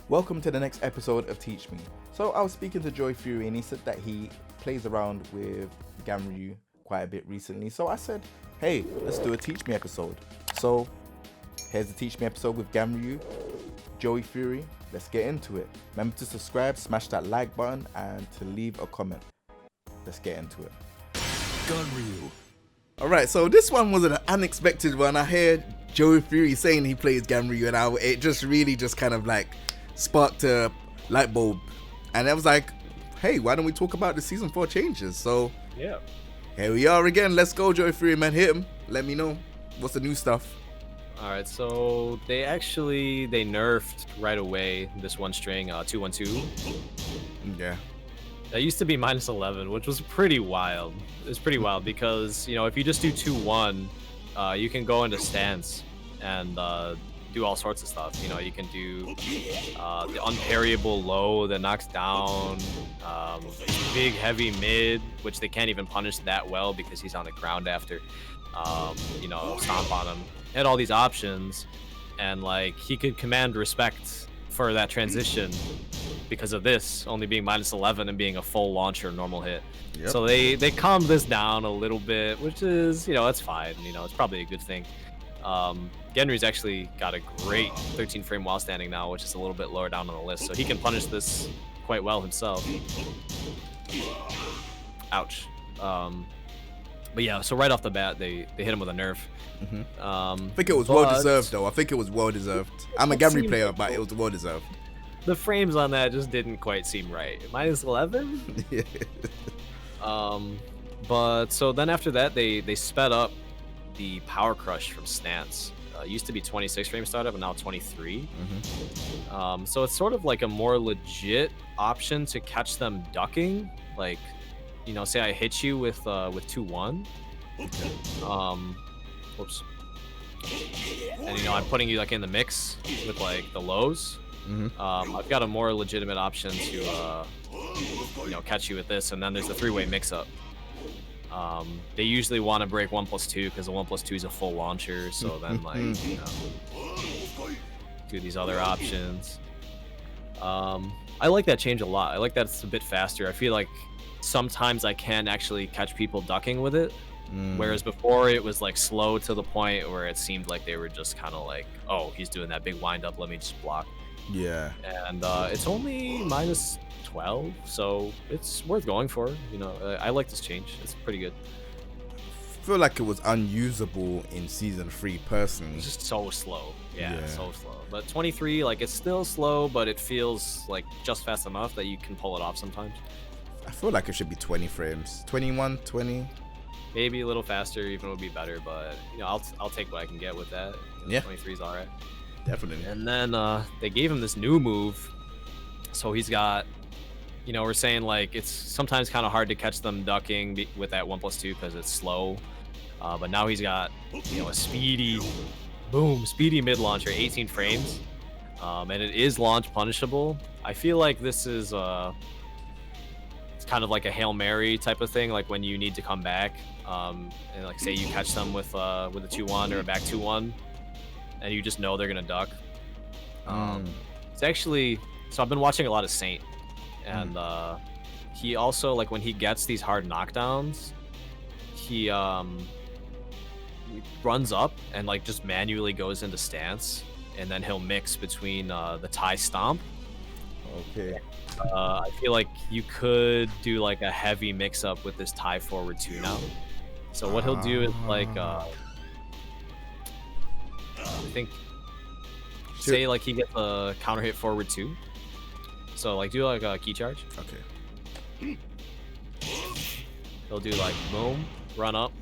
Welcome to the next episode of Teach Me. So I was speaking to Joy Fury and he said that he plays around with GANRYU quite a bit recently. So I said, hey, let's do a Teach Me episode. So here's the Teach Me episode with GANRYU, Joy Fury. Let's get into it. Remember to subscribe, smash that like button, and to leave a comment. Let's get into it. GANRYU. Alright, so this one was an unexpected one. I heard Joy Fury saying he plays GANRYU and it just really just kind of like sparked a light bulb. And I was like, hey, why don't we talk about the season 4 changes? So yeah, here we are again. Let's go, Joy Fury, man. Hit him. Let me know what's the new stuff. all right, so they nerfed right away this one string 212. Yeah. That used to be -11, which was pretty wild. It was pretty wild because, you know, if you just do 2-1, you can go into stance and do all sorts of stuff. You know, you can do the unparryable low that knocks down, big heavy mid, which they can't even punish that well because he's on the ground after, you know, stomp on him. He had all these options, and like he could command respect for that transition because of this only being -11 and being a full launcher normal hit. Yep. So they calmed this down a little bit, which is, you know, that's fine. You know, it's probably a good thing. GANRYU's actually got a great 13 frame while standing now, which is a little bit lower down on the list, so he can punish this quite well himself. Ouch. But yeah, so right off the bat, they hit him with a nerf. Mm-hmm. I think it was well deserved, though. I think it was well deserved. I'm a GANRYU player, but it was well deserved. The frames on that just didn't quite seem right. -11. Yeah. But so then after that, they sped up the power crush from stance. It used to be 26 frame startup, and now 23. Mm-hmm. So it's sort of like a more legit option to catch them ducking. Like, you know, say I hit you with 2-1. Whoops. And, you know, I'm putting you like in the mix with like the lows. Mm-hmm. I've got a more legitimate option to, you know, catch you with this, and then there's the three-way mix-up. They usually want to break 1+2 because the 1+2 is a full launcher, so then like, you know, do these other options. I like that change a lot. I like that it's a bit faster. I feel like sometimes I can actually catch people ducking with it. Whereas before it was like slow to the point where it seemed like they were just kind of like, oh, he's doing that big wind up, let me just block. Yeah. And it's only -12, so it's worth going for. You know, I like this change. It's pretty good. I feel like it was unusable in season 3 personally. It's just so slow. Yeah, so slow. But 23, like, it's still slow, but it feels like just fast enough that you can pull it off sometimes. I feel like it should be 20 frames. 21, 20. Maybe a little faster even would be better, but you know, I'll take what I can get with that. You know, yeah, 23 is all right. Definitely. And then they gave him this new move, so he's got, you know, we're saying like it's sometimes kind of hard to catch them ducking with that 1+2 because it's slow, but now he's got, you know, a speedy mid launcher, 18 frames, and it is launch punishable. I feel like this is it's kind of like a Hail Mary type of thing, like when you need to come back, and like say you catch them with a 2-1 or a back 2-1, and you just know they're gonna duck. It's actually, so I've been watching a lot of Saint, and he also, like, when he gets these hard knockdowns, he runs up and like just manually goes into stance, and then he'll mix between the tie stomp. Okay. I feel like you could do like a heavy mix up with this tie forward 2 now. So what he'll do is like I think, say like he gets a counter hit forward 2. So like do like a key charge. Okay. He'll do like boom, run up,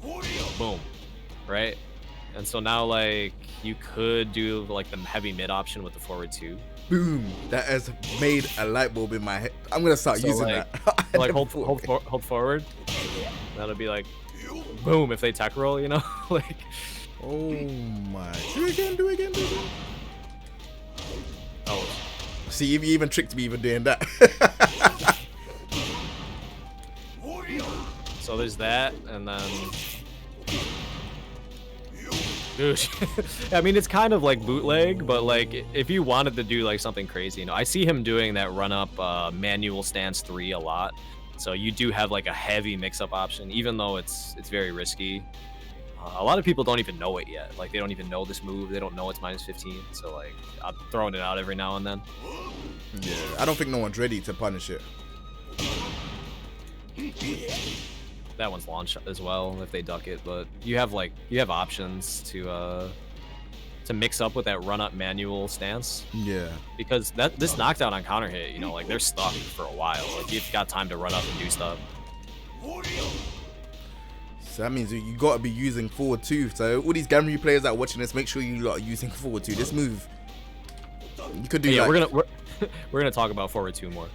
boom, right? And so now like you could do like the heavy mid option with the forward 2. Boom! That has made a light bulb in my head. I'm gonna start using like, that. So like hold forward. That'll be like boom if they tech roll, you know, like. Oh my! Do it again! Oh. See, you even tricked me even doing that. So there's that, and then Dude, I mean, it's kind of like bootleg, but like if you wanted to do like something crazy, you know, I see him doing that run up manual stance 3 a lot. So you do have like a heavy mix up option, even though it's very risky. A lot of people don't even know it yet. Like they don't even know this move. They don't know it's -15. So like I'm throwing it out every now and then. Yeah, I don't think no one's ready to punish it. That one's launch as well if they duck it, but you have options to mix up with that run up manual stance. Yeah. Because this knockdown on counter hit, you know, like they're stuck for a while. Like you've got time to run up and do stuff. So that means you gotta be using forward 2. So all these GANRYU players that are watching this, make sure you lot are using forward 2. This move, you could do. Yeah, like... we're gonna talk about forward 2 more.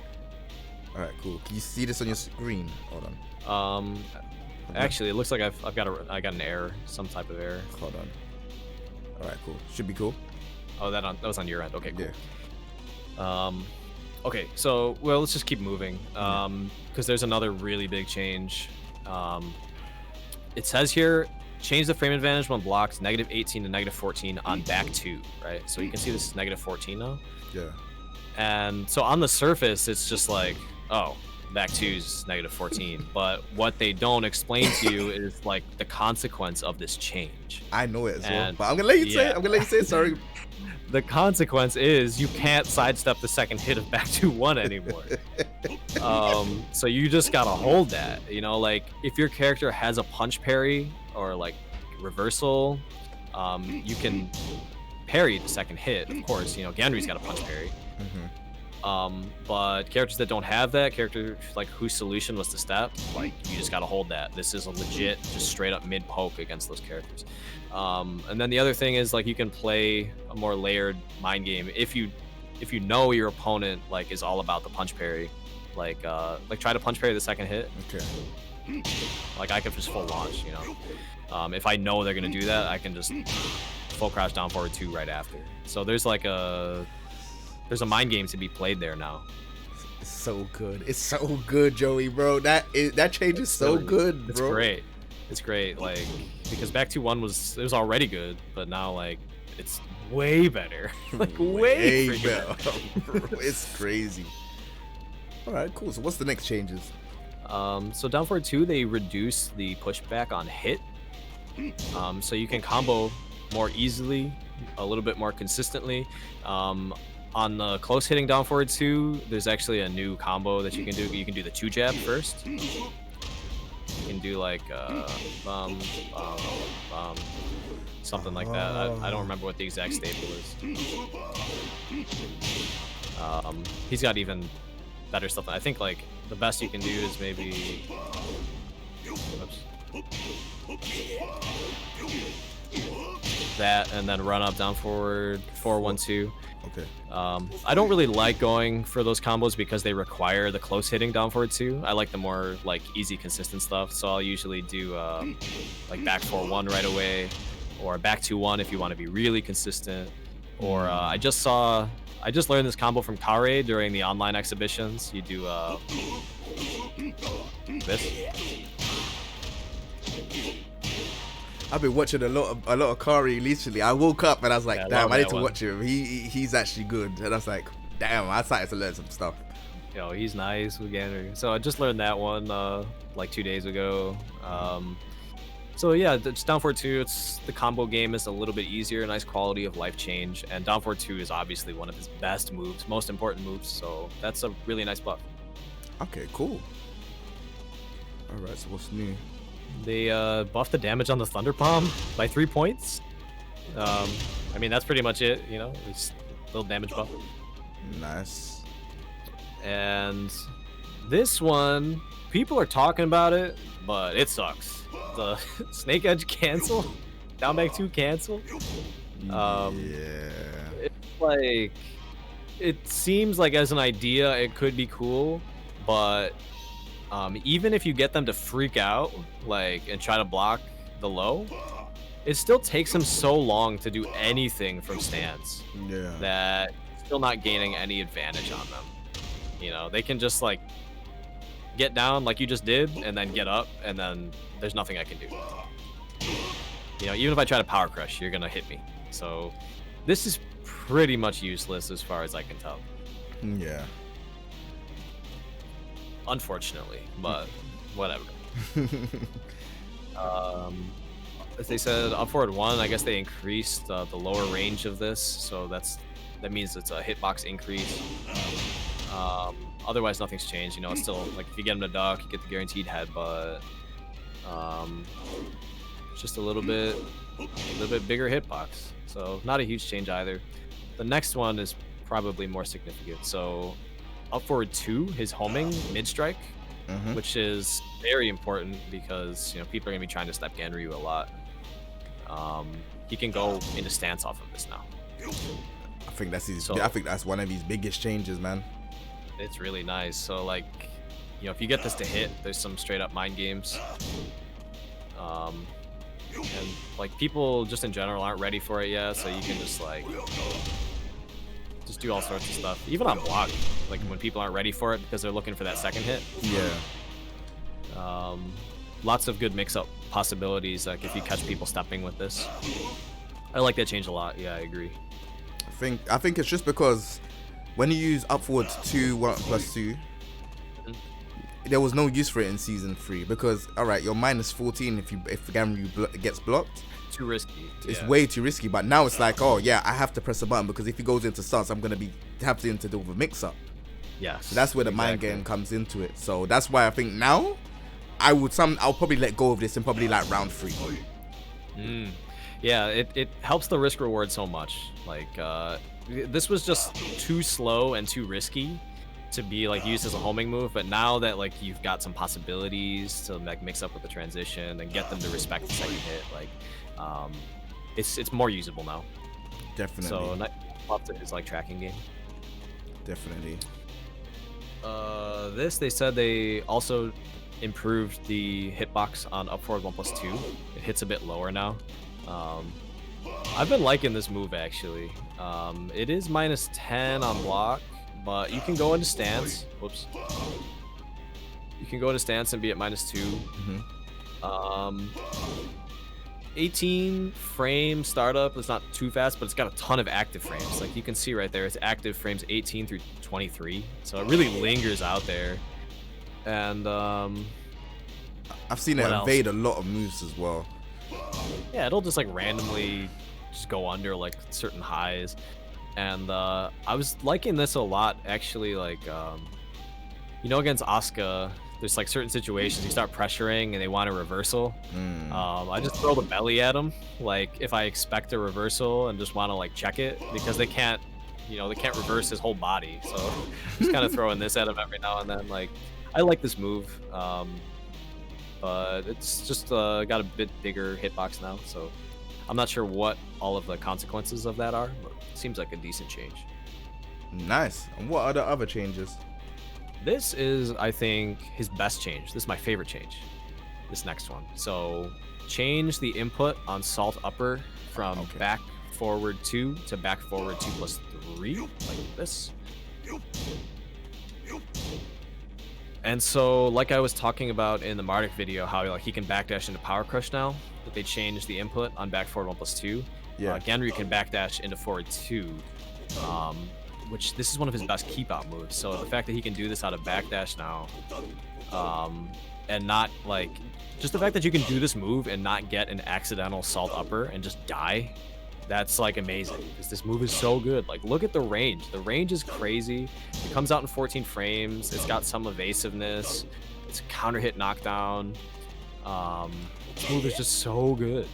All right, cool. Can you see this on your screen? Hold on. Actually, it looks like I got an error, some type of error. Hold on. All right, cool. Should be cool. Oh, that was on your end. Okay, cool. Yeah. Okay, so well, let's just keep moving. Because there's another really big change. It says here, change the frame advantage when blocked -18 to -14 on back 2, right? So you can see this is -14 now. Yeah. And so on the surface, it's just like, oh, back 2's -14. But what they don't explain to you is like the consequence of this change. I know it as well, but I'm gonna let you say it. I'm gonna let you say it. Sorry. The consequence is you can't sidestep the second hit of back 2-1 anymore. So you just gotta hold that. You know, like if your character has a punch parry or like reversal, you can parry the second hit. Of course, you know, GANRYU's got a punch parry. But characters that don't have that, character like whose solution was to step, like you just gotta hold that. This is a legit, just straight up mid poke against those characters. And then the other thing is like you can play a more layered mind game if you know your opponent like is all about the punch parry, like try to punch parry the second hit. Okay. Like I could just full launch, you know. If I know they're gonna do that, I can just full crouch down forward 2 right after. So there's like there's a mind game to be played there now. It's so good. It's so good, Joey, bro. That change is so good, bro. It's great. It's great. Like because back 2-1 was already good, but now like it's way better. Like way better. It's crazy. All right, cool. So what's the next changes? So down forward 2, they reduce the pushback on hit. So you can combo more easily, a little bit more consistently. On the close hitting down forward 2, there's actually a new combo that you can do. You can do the 2 jab first. You can do like something like that. I don't remember what the exact staple is. He's got even better stuff. I think like the best you can do is maybe that, and then run up down forward 4-1-2. Okay. I don't really like going for those combos because they require the close hitting down forward 2. I like the more like easy consistent stuff, so I'll usually do like back 4-1 right away, or back 2-1 if you want to be really consistent. Or I just learned this combo from Kare during the online exhibitions. You do this. I've been watching a lot of Kari recently. I woke up and I was like, damn, I need to watch him. He's actually good. And I was like, damn, I started to learn some stuff. Yo, he's nice with GANRYU. So I just learned that one like 2 days ago. So yeah, it's down forward 2. It's the combo game is a little bit easier, nice quality of life change, and down forward 2 is obviously one of his best moves, most important moves. So that's a really nice buff. Okay, cool. All right, so what's new? They buffed the damage on the Thunder Palm by 3 points. I mean, that's pretty much it, you know, it's a little damage buff. Nice. And this one, people are talking about it, but it sucks. The Snake Edge cancel, down back 2 cancel. Yeah. It's like, it seems like as an idea, it could be cool, but even if you get them to freak out, like, and try to block the low, it still takes them so long to do anything from stance. Yeah. That still not gaining any advantage on them. You know, they can just like get down like you just did, and then get up, and then there's nothing I can do. You know, even if I try to power crush, you're gonna hit me. So this is pretty much useless as far as I can tell. Yeah. Unfortunately, but whatever. As they said, up forward 1, I guess they increased the lower range of this, so that means it's a hitbox increase. Otherwise, nothing's changed. You know, it's still like if you get him to duck, you get the guaranteed headbutt. Just a little bit bigger hitbox. So not a huge change either. The next one is probably more significant. So up forward 2, his homing mid strike, which is very important because you know people are gonna be trying to step GANRYU a lot. He can go into stance off of this now. I think that's one of his biggest changes, man. It's really nice. So like, you know, if you get this to hit, there's some straight up mind games. And like people just in general aren't ready for it yet, so you can just like just do all sorts of stuff. Even on block, like when people aren't ready for it because they're looking for that second hit. Yeah. Lots of good mix-up possibilities. Like if you catch people stepping with this, I like that change a lot. Yeah, I agree. I think it's just because when you use upward 2 1+2, there was no use for it in season 3 because all right, you're -14 if GANRYU gets blocked. Too risky. It's way too risky. But now it's like, oh yeah, I have to press a button because if he goes into stance, I'm gonna have to deal with a mix-up. Yes. So that's where the mind game comes into it. So that's why I think now I'll probably let go of this in probably like round 3. Yeah, it helps the risk reward so much. Like this was just too slow and too risky to be like used as a homing move, but now that like you've got some possibilities to like mix up with the transition and get them to respect the second hit, like it's more usable now. Definitely. So lots of his like tracking game. Definitely. They said they also improved the hitbox on up forward 1+2. It hits a bit lower now. I've been liking this move actually. It is -10 on block, but you can go into stance. Whoops. You can go into stance and be at -2. 18 frame startup is not too fast, but it's got a ton of active frames. Like you can see right there, it's active frames 18 through 23. So it really lingers out there. And I've seen it evade a lot of moves as well. Yeah, it'll just like randomly just go under like certain highs. And I was liking this a lot actually. Like you know, against Asuka, there's like certain situations you start pressuring and they want a reversal. I just throw the belly at them, like if I expect a reversal and just want to like check it, because they can't reverse his whole body. So just kind of throwing this at him every now and then. Like I like this move, but it's just got a bit bigger hitbox now, so I'm not sure what all of the consequences of that are, but it seems like a decent change. Nice. And what are the other changes? This is, I think, his best change. This is my favorite change, this next one. So change the input on salt upper from back forward 2 to back forward 2+3, like this. And so, like I was talking about in the Marduk video, how like he can backdash into Power Crush now, that they changed the input on back forward 1+2. Yeah. GANRYU can backdash into forward 2, which this is one of his best keep out moves. So the fact that he can do this out of backdash now, and not like, just the fact that you can do this move and not get an accidental salt upper and just die, that's like amazing, because this move is so good. Like look at the range. The range is crazy. It comes out in 14 frames. It's got some evasiveness. It's a counter hit knockdown. This move is just so good.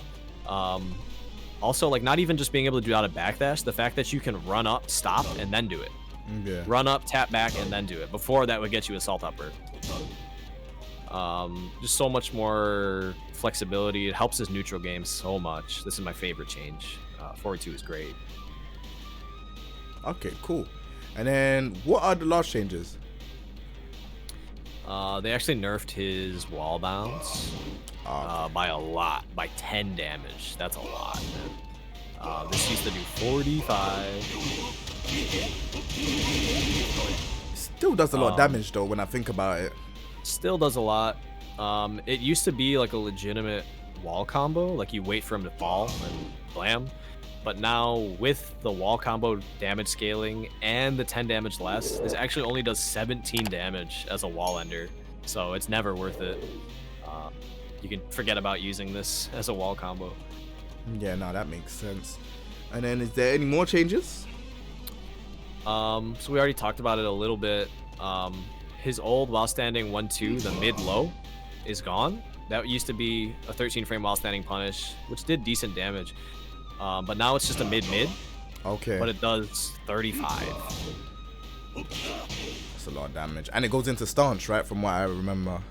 Also, like not even just being able to do it out of backdash, the fact that you can run up, stop, and then do it. Yeah. Run up, tap back, and then do it. Before that would get you a salt upper. Just so much more flexibility. It helps his neutral game so much. This is my favorite change. Forward 2 is great. Okay, cool. And then what are the last changes? They actually nerfed his wall bounce by a lot, by 10 damage. That's a lot, man. This used to do 45. Still does a lot of damage though when I think about it. Still does a lot. It used to be like a legitimate wall combo, like you wait for him to fall and blam. But now with the wall combo damage scaling and the 10 damage less, this actually only does 17 damage as a wall ender, so it's never worth it. You can forget about using this as a wall combo. Yeah, no, that makes sense. And then is there any more changes? So we already talked about it a little bit. His old while standing 1-2, the mid-low, is gone. That used to be a 13 frame while standing punish, which did decent damage. But now it's just a mid-mid. Okay. But it does 35. That's a lot of damage. And it goes into stance, right? From what I remember.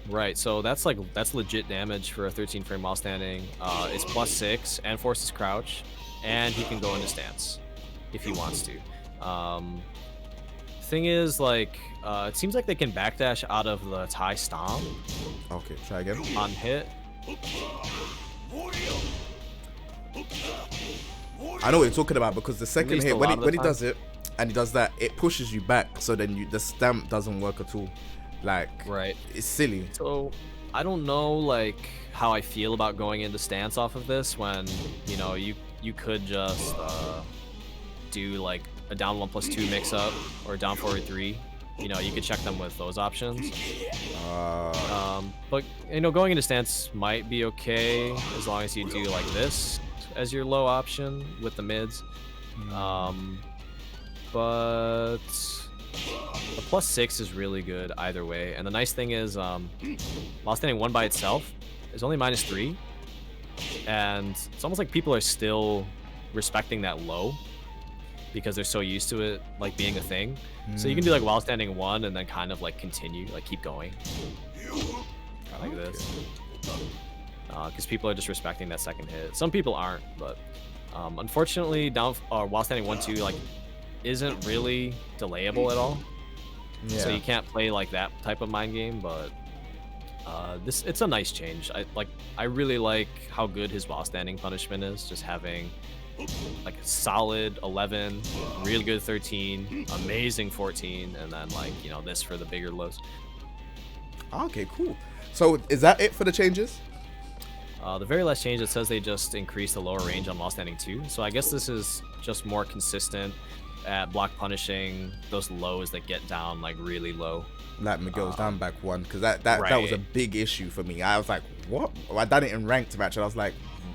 Right, so that's legit damage for a 13 frame while standing. It's +6 and forces crouch, and he can go into stance if he wants to. Thing is, like, it seems like they can backdash out of the Thai stomp. Okay, try again. On hit. I know what you're talking about, because the second hit, when he time. does it and he does that, it pushes you back, so then the stamp doesn't work at all. Like, right, it's silly. So I don't know, like, how I feel about going into stance off of this, when, you know, you could just do like a down 1+2 mix up or down forward 3. You know, you could check them with those options. But, you know, going into stance might be okay as long as you do like this as your low option with the mids. But the +6 is really good either way. And the nice thing is, while standing 1 by itself is only -3. And it's almost like people are still respecting that low because they're so used to it, like, being a thing. So you can do like while standing 1 and then kind of like continue, like keep going like this, because people are just respecting that second hit. Some people aren't, but unfortunately down while standing 1-2 like isn't really delayable at all. So you can't play like that type of mind game. But it's a nice change. I really like how good his while standing punishment is, just having like a solid 11, really good 13, amazing 14, and then, like, you know, this for the bigger lows. Okay, cool. So is that it for the changes? The very last change, it says they just increased the lower range on while standing 2. So I guess this is just more consistent at block punishing those lows that get down like really low. Like Miguel's down back 1, because that was a big issue for me. I was like, what? I done it in ranked match, and I was like,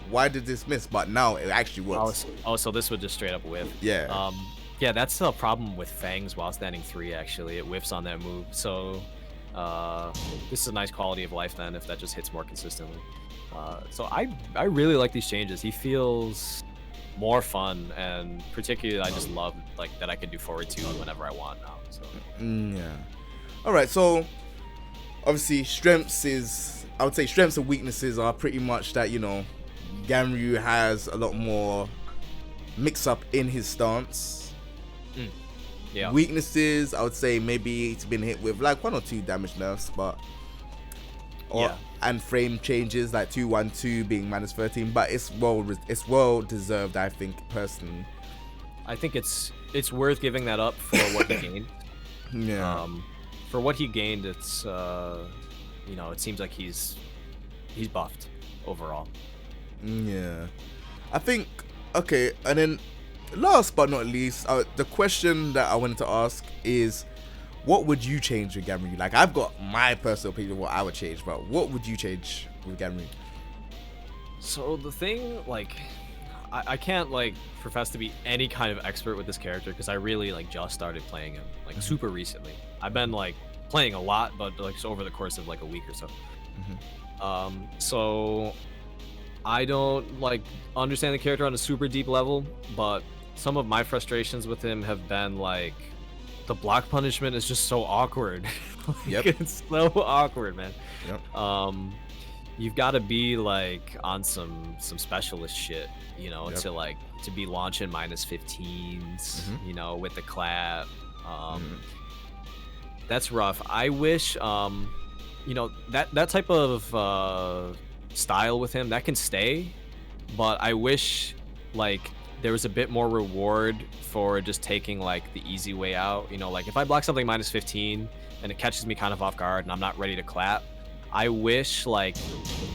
why did this miss? But now it actually works. Oh, so this would just straight up whiff. Yeah. Yeah, that's the problem with Fang's while standing 3, actually. It whiffs on that move. So this is a nice quality of life then, if that just hits more consistently. So I really like these changes. He feels more fun, and particularly I just love like that I can do forward 2 whenever I want now. So yeah. All right, so obviously I would say strengths and weaknesses are pretty much that, you know, GANRYU has a lot more mix up in his stance. Yeah. Weaknesses, I would say maybe it's been hit with like 1 or 2 damage nerfs, and frame changes like 2-1-2 being -13, but it's well deserved, I think, personally. I think it's worth giving that up for what he gained. Yeah. For what he gained, it's you know, it seems like he's buffed overall. Yeah, I think, okay, and then last but not least, the question that I wanted to ask is, what would you change with GANRYU? Like, I've got my personal opinion of what I would change, but what would you change with GANRYU? So the thing, like, I can't like profess to be any kind of expert with this character because I really like just started playing him like super recently. I've been like playing a lot, but like just over the course of like a week or so. So I don't like understand the character on a super deep level, but some of my frustrations with him have been like the block punishment is just so awkward. Yep. It's so awkward, man. Yep. You've got to be like on some specialist shit, you know, to be launching -15s, you know, with the clap. That's rough. I wish, you know, that type of style with him that can stay, but I wish like there was a bit more reward for just taking like the easy way out. You know, like if I block something -15 and it catches me kind of off guard and I'm not ready to clap, I wish like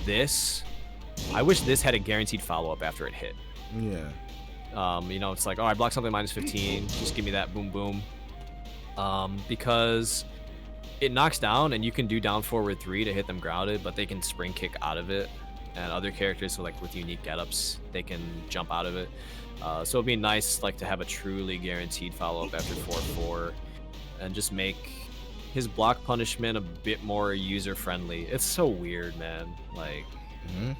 this I wish this had a guaranteed follow-up after it hit. Yeah. You know, it's like, oh, I blocked something -15. Just give me that boom boom. Because it knocks down, and you can do down forward 3 to hit them grounded, but they can spring kick out of it. And other characters, so like with unique getups, they can jump out of it. So it'd be nice, like, to have a truly guaranteed follow-up after 4-4, and just make his block punishment a bit more user-friendly. It's so weird, man. Like,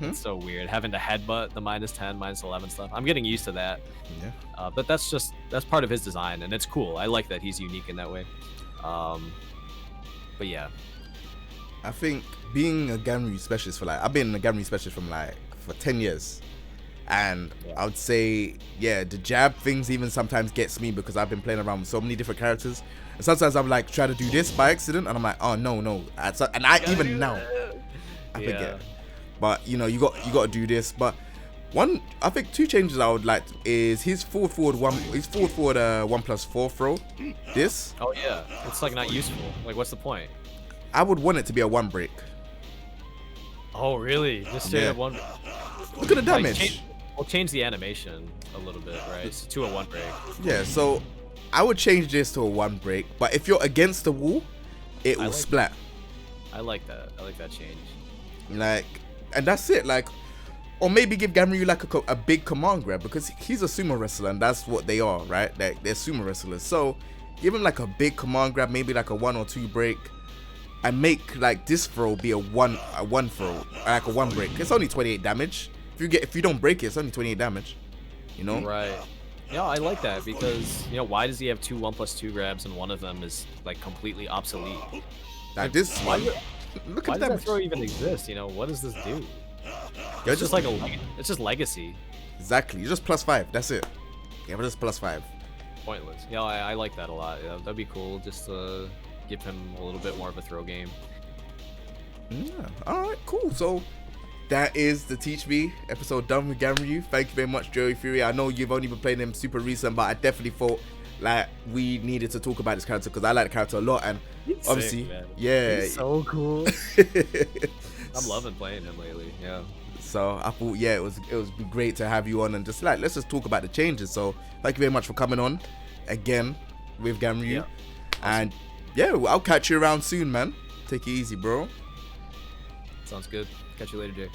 it's so weird having to headbutt the -10, -11 stuff. I'm getting used to that. Yeah. But that's part of his design, and it's cool. I like that he's unique in that way. But yeah, I think being a GANRYU specialist for like, I've been a GANRYU specialist for 10 years. And I would say, yeah, the jab things even sometimes gets me because I've been playing around with so many different characters. And sometimes I'm like, try to do this by accident, and I'm like, oh no. And I even now, I forget. But you know, you got to do this. But I think 2 changes I would like is his forward 1+4 throw. This. Oh yeah, it's like not useful. Like, what's the point? I would want it to be a 1 break. Oh really? Just straight up 1. Look at the damage. We'll change the animation a little bit, right? To a 1 break. Yeah, so I would change this to a 1 break. But if you're against the wall, it will splat. I like that. I like that change. Like, and that's it. Like, or maybe give GANRYU like a big command grab, because he's a sumo wrestler and that's what they are, right? They're sumo wrestlers. So give him like a big command grab, maybe like a 1 or 2 break, and make like this throw be a one throw, like a 1 break. It's only 28 damage. If you don't break it, it's only 28 damage. You know? Right. Yeah, I like that because, you know, why does he have 2 1+2 grabs and one of them is like completely obsolete? Like this one. Look Why at does that that throw even exist? You know, what does this do? It's just like it's just legacy. Exactly. You're just +5. That's it. Yeah, but just +5. Pointless. Yeah, I like that a lot. Yeah, that'd be cool. Just to give him a little bit more of a throw game. Yeah. All right. Cool. So that is the Teach Me episode done with GANRYU. Thank you very much, Joey Fury. I know you've only been playing him super recent, but I definitely thought like we needed to talk about this character because I like the character a lot, and He's obviously, sick, man. yeah, He's so cool. I'm loving playing him lately. Yeah. So I thought, yeah, it was great to have you on and just like let's just talk about the changes. So thank you very much for coming on again with GANRYU, Yeah. and yeah, I'll catch you around soon, man. Take it easy, bro. Sounds good. Catch you later, Jay.